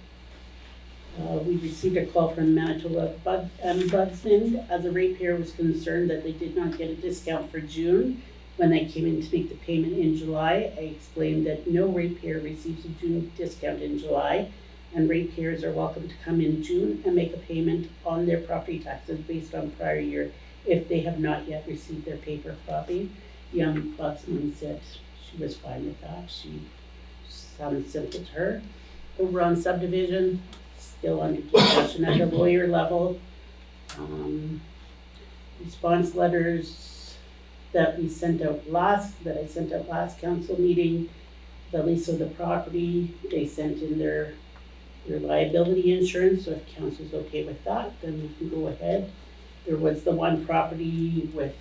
We received a call from Manitoba Ombudsman as a ratepayer was concerned that they did not get a discount for June when they came in to make the payment in July. I explained that no ratepayer receives a June discount in July, and ratepayers are welcome to come in June and make a payment on their property taxes based on prior year if they have not yet received their paper copy. The Ombudsman said she was fine with that. She sounded simple to her. Over on subdivision, still under discussion at the lawyer level. Response letters that I sent out last council meeting, the lease of the property, they sent in their liability insurance, so if council's okay with that, then we can go ahead. There was the one property with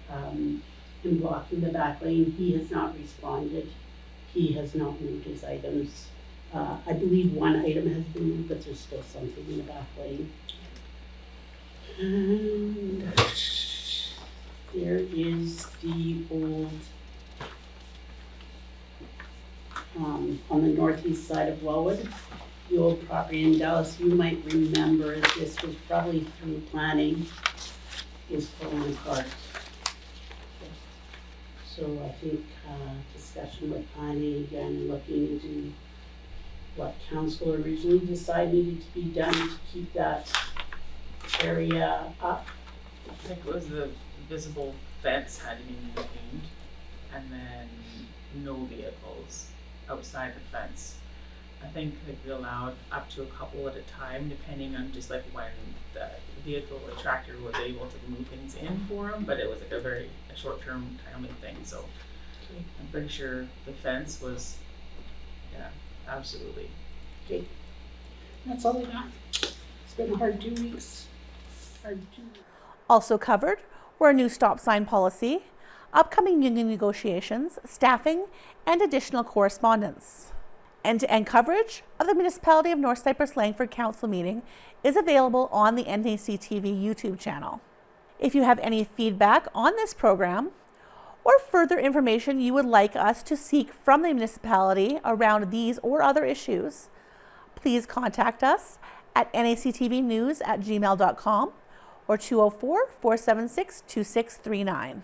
him blocking the back lane. He has not responded. He has not moved his items. I believe one item has been moved, but there's still something in the back lane. And there is the old, on the northeast side of Wellwood, the old property in Dallas. You might remember this was probably through planning, is falling apart. So I think discussion with planning again, looking into what council originally decided needed to be done to keep that area up. I think it was the visible fence hadn't been maintained, and then no vehicles outside the fence. I think they allowed up to a couple at a time, depending on just like when the vehicle or tractor was able to move things in for them, but it was like a short-term timely thing, so I'm pretty sure the fence was, yeah, absolutely. Okay, that's all I got. It's been a hard 2 weeks. Also covered were a new stop sign policy, upcoming union negotiations, staffing, and additional correspondence. End-to-end coverage of the Municipality of North Cypress-Langford Council meeting is available on the NAC TV YouTube channel. If you have any feedback on this program or further information you would like us to seek from the municipality around these or other issues, please contact us at nactvnews@gmail.com or 204-476-2639.